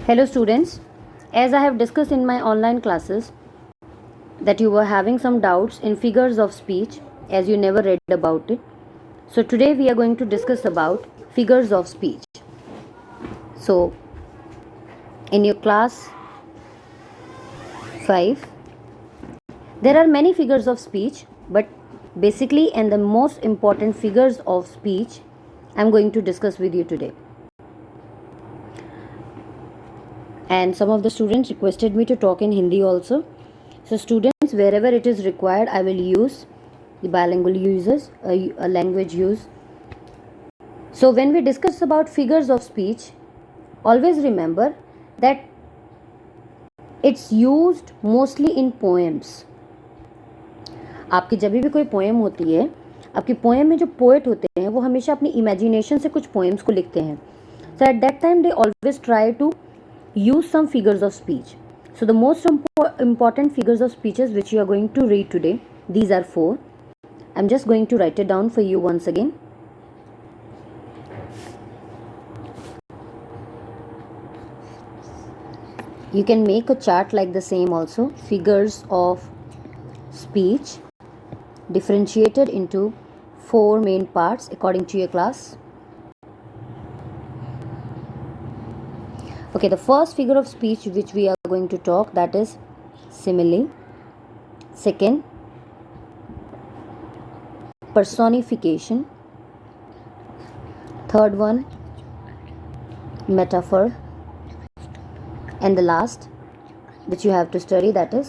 Hello students, as I have discussed in my online classes that you were having some doubts in figures of speech as you never read about it. So today we are going to discuss about figures of speech. So in your class 5, there are many figures of speech, but basically and the most important figures of speech I am going to discuss with you today. And some of the students requested me to talk in Hindi also. So students, wherever it is required, I will use the bilingual uses, a language use. So when we discuss about figures of speech, always remember that it's used mostly in poems. आपकी जब भी कोई poem होती है, आपकी poem में जो poet होते हैं वो हमेशा अपनी इमेजिनेशन से कुछ पोएम्स को लिखते हैं. So at that time they always try to use some figures of speech. So the most important figures of speeches which you are going to read today, these are 4. I'm just going to write it down for you once again. You can make a chart like the same also. Figures of speech differentiated into 4 main parts according to your class. Okay, the first figure of speech which we are going to talk, that is simile. Second, personification. Third one, metaphor. And the last which you have to study, that is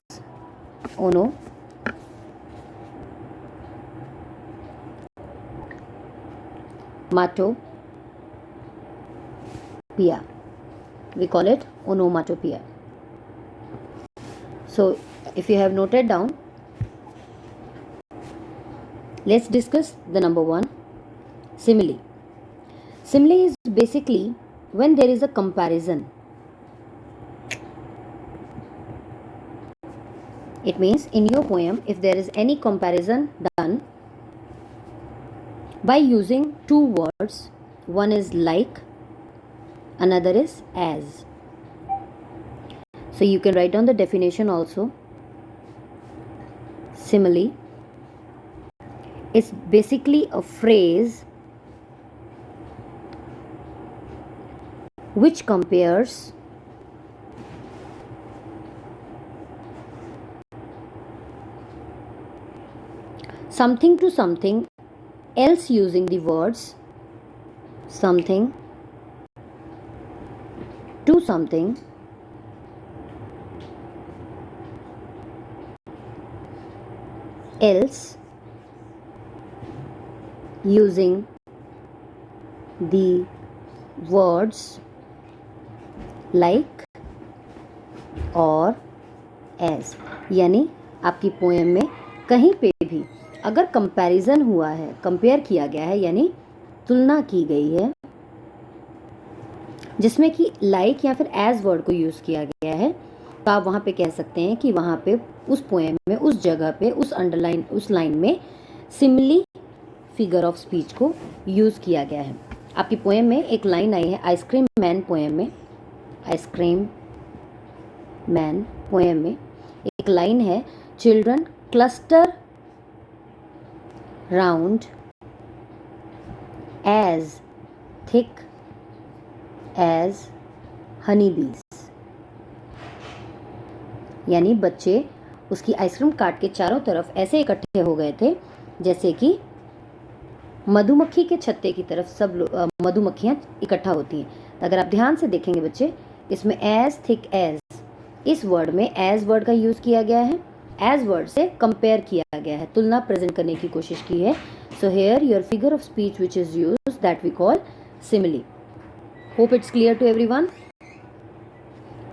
onomatopoeia. We call it onomatopoeia. So if you have noted down, let's discuss the number 1, simile. Simile is basically when there is a comparison. It means in your poem, if there is any comparison done by using 2 words, one is like, another is as. So you can write down the definition also. Simile is basically a phrase which compares something to something else using the words something to something else using the words like और as. यानी आपकी poem में कहीं पे भी अगर comparison हुआ है, कंपेयर किया गया है, यानी तुलना की गई है, जिसमें कि लाइक या फिर एज वर्ड को यूज़ किया गया है, तो आप वहाँ पे कह सकते हैं कि वहाँ पे उस पोएम में, उस जगह पे, उस अंडरलाइन, उस लाइन में सिमिली फिगर ऑफ स्पीच को यूज़ किया गया है. आपकी पोएम में एक लाइन आई है आइसक्रीम मैन पोएम में. आइसक्रीम मैन पोएम में एक लाइन है, children cluster round edge thick edge honey bees. यानी बच्चे उसकी आइसक्रीम काट के चारों तरफ ऐसे इकट्ठे हो गए थे जैसे कि मधुमक्खी के छत्ते की तरफ सब मधुमक्खियाँ इकट्ठा होती हैं. तो अगर आप ध्यान से देखेंगे बच्चे, इसमें एज थिक एज, इस वर्ड में एज वर्ड का यूज़ किया गया है, एज वर्ड से कंपेयर किया गया है, तुलना प्रेजेंट करने की कोशिश की है. So here your figure of speech which is use that we call simile. Hope it's clear to everyone.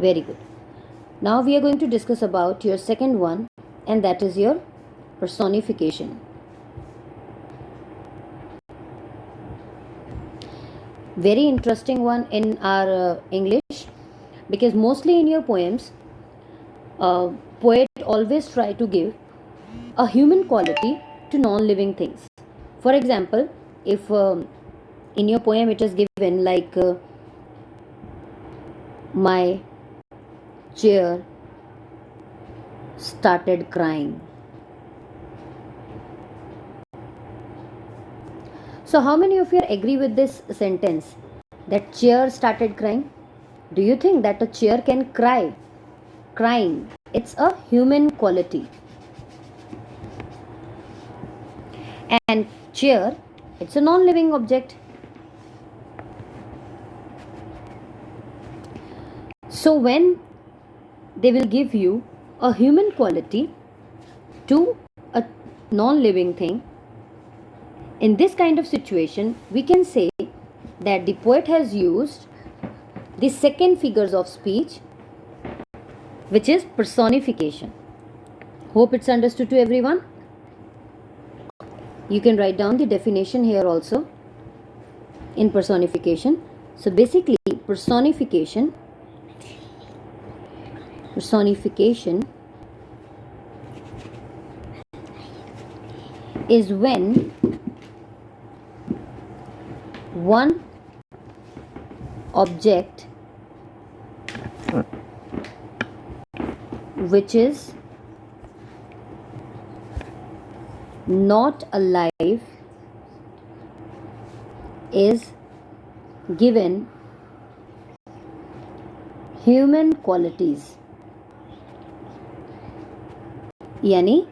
Very good. Now we are going to discuss about your second one, and that is your personification. Very interesting one in our English, because mostly in your poems, poet always try to give a human quality to non-living things. For example, if in your poem it is given like My chair started crying. So how many of you agree with this sentence that chair started crying? Do you think that a chair can cry? Crying, it's a human quality. And chair, it's a non-living object. So when they will give you a human quality to a non-living thing, in this kind of situation, we can say that the poet has used the second figures of speech, which is personification. Hope it's understood to everyone. You can write down the definition here also in personification. So basically, personification is when one object which is not alive is given human qualities. यानी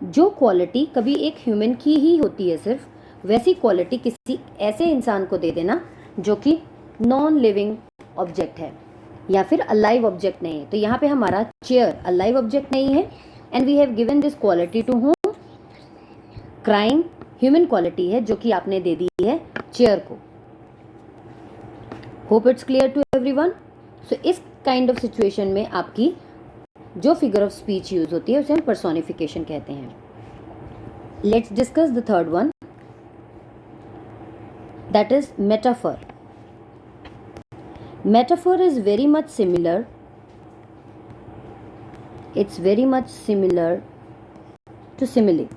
जो quality कभी एक human की ही होती है सिर्फ, वैसी quality किसी ऐसे इंसान को दे देना जो कि नॉन लिविंग ऑब्जेक्ट है या फिर अलाइव ऑब्जेक्ट नहीं है. तो यहाँ पे हमारा चेयर अलाइव ऑब्जेक्ट नहीं है and we have given this quality to home. Crying human quality है जो कि आपने दे दी है चेयर को. Hope it's clear to everyone. So इस काइंड ऑफ सिचुएशन में आपकी जो फिगर ऑफ स्पीच यूज होती है उसे हम पर्सोनिफिकेशन कहते हैं. Let's discuss the third one, that is metaphor. Metaphor is very much similar, it's very much similar to simile.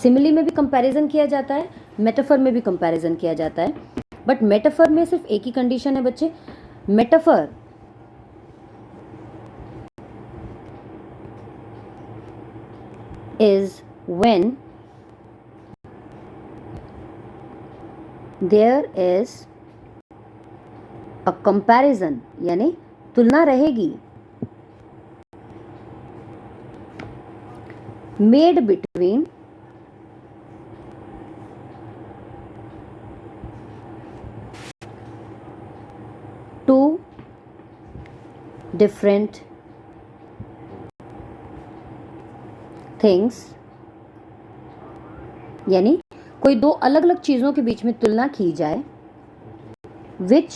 Simile में भी कंपैरिजन किया जाता है, मेटाफर में भी कंपैरिजन किया जाता है, बट मेटाफर में सिर्फ एक ही कंडीशन है बच्चे. Metaphor is when there is a comparison, यानी तुलना रहेगी made between two different things. यानी कोई दो अलग अलग चीजों के बीच में तुलना की जाए which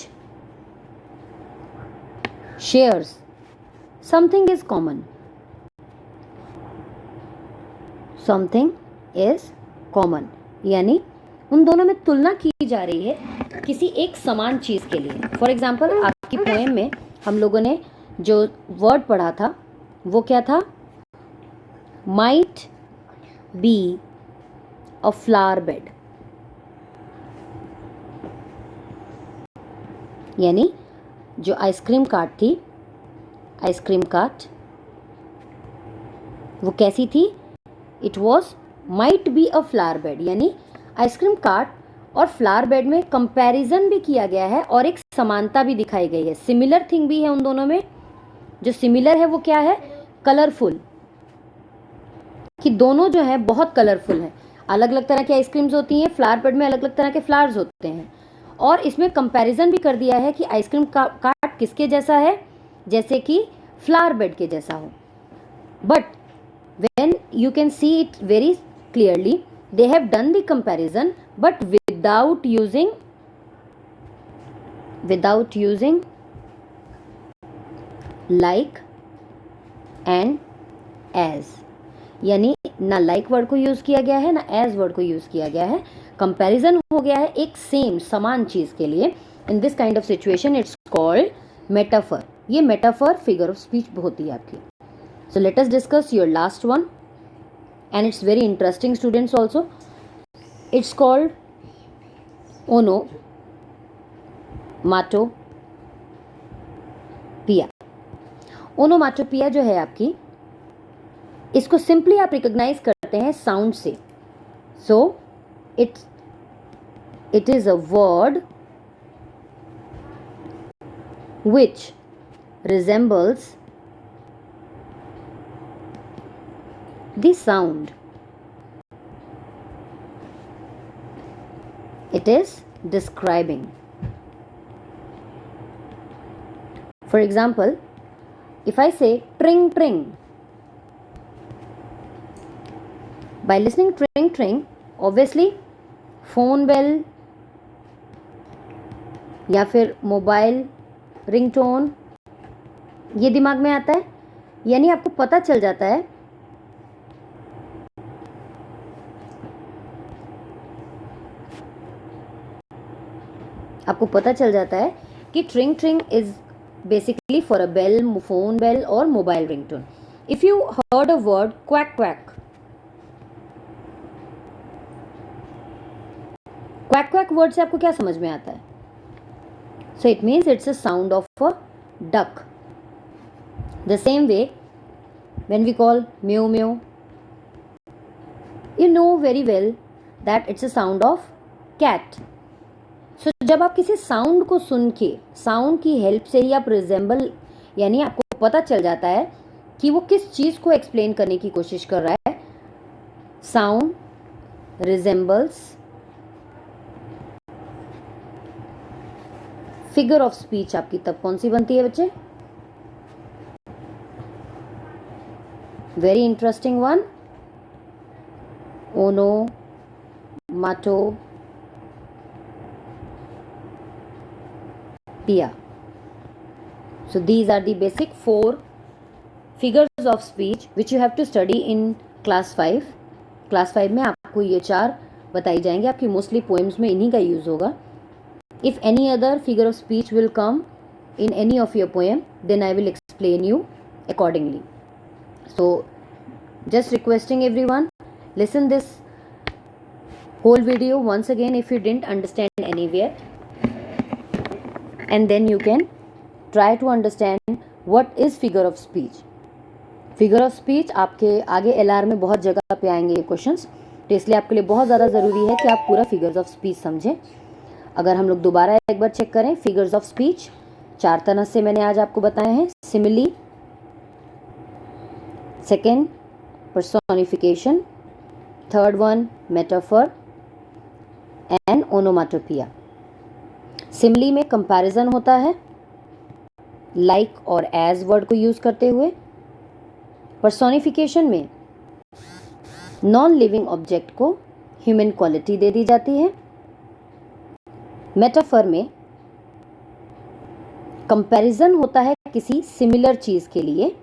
shares something is common. Something is common यानी उन दोनों में तुलना की जा रही है किसी एक समान चीज के लिए. फॉर एग्जाम्पल आपकी पोएम में हम लोगों ने जो वर्ड पढ़ा था वो क्या था? might be a flower bed. यानी जो आइसक्रीम कार्ट थी, आइसक्रीम कार्ट वो कैसी थी? It was might be a flower bed. यानी आइसक्रीम कार्ट और फ्लावर बेड में कंपैरिजन भी किया गया है और एक समानता भी दिखाई गई है. सिमिलर थिंग भी है उन दोनों में. जो सिमिलर है वो क्या है? कलरफुल. कि दोनों जो है बहुत कलरफुल है. अलग अलग तरह की आइसक्रीम्स होती हैं, फ्लावर बेड में अलग अलग तरह के फ्लावर्स होते हैं. और इसमें कंपैरिजन भी कर दिया है कि आइसक्रीम कार्ट किसके जैसा है? जैसे कि फ्लावर बेड के जैसा हो. But when you can see it very clearly, they have done the comparison but without using like and as. यानी ना लाइक वर्ड को यूज किया गया है ना एज वर्ड को यूज किया गया है. कंपैरिजन हो गया है एक सेम समान चीज के लिए. In this kind of situation it's called metaphor. ये मेटाफर फिगर ऑफ स्पीच होती है आपकी. So let us discuss your last one and it's very interesting students also. It's called onomatopoeia. ओनोमाटोपिया जो है आपकी, इसको सिंपली आप recognise करते हैं साउंड से। So it is a word which resembles the sound it is describing. For example, if I say tring tring, by listening tring tring, obviously phone bell या फिर मोबाइल रिंगटोन ये दिमाग में आता है, यानी आपको पता चल जाता है कि tring tring is basically for a bell, phone bell और mobile ringtone. If you heard a word quack quack, quack quack word से आपको क्या समझ में आता है? So it means it's a sound of a duck. The same way, when we call meow meow, you know very well that it's a sound of cat. So जब आप किसी साउंड को सुन के, साउंड की हेल्प से ही आप resemble, यानी आपको पता चल जाता है कि वो किस चीज़ को एक्सप्लेन करने की कोशिश कर रहा है. Sound resembles figure of speech आपकी तब कौन सी बनती है बच्चे? Very interesting one, onomatopoeia. So these are the basic 4 figures of speech which you have to study in class 5. Class 5 में आपको ये 4 बताई जाएंगे. आपकी मोस्टली पोएम्स में इन्हीं का यूज़ होगा. If any other figure of speech will come in any of your poem, then I will explain you accordingly. So just requesting everyone, listen this whole video once again if you didn't understand anywhere, and then you can try to understand what is figure of speech. Figure of speech आपके आगे LR में बहुत जगह पे आएंगे ये questions, तो इसलिए आपके लिए बहुत ज़्यादा ज़रूरी है कि आप पूरा फिगर्स ऑफ स्पीच समझें. अगर हम लोग दोबारा एक बार चेक करें, फिगर्स ऑफ स्पीच 4 तरह से मैंने आज आपको बताए हैं. Simile, second personification, third one metaphor and onomatopoeia. Simile में कंपैरिजन होता है लाइक और एज वर्ड को यूज करते हुए. पर्सोनिफिकेशन में नॉन लिविंग ऑब्जेक्ट को ह्यूमन क्वालिटी दे दी जाती है. मेटाफर में कंपैरिजन होता है किसी सिमिलर चीज के लिए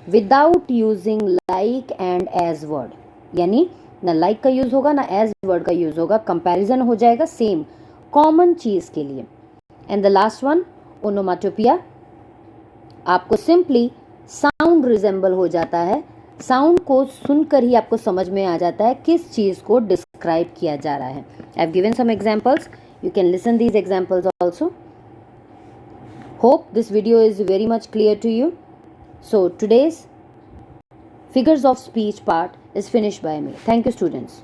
without using like and as word, यानी ना लाइक का यूज होगा ना एज वर्ड का यूज होगा, कंपैरिजन हो जाएगा सेम कॉमन चीज के लिए. And the last one onomatopoeia, आपको सिंपली साउंड रिजेंबल हो जाता है, साउंड को सुनकर ही आपको समझ में आ जाता है किस चीज को डिस्क्राइब किया जा रहा है. I have given some examples, you can listen these examples also. Hope this video is very much clear to you. So today's figures of speech part is finished by me. Thank you students.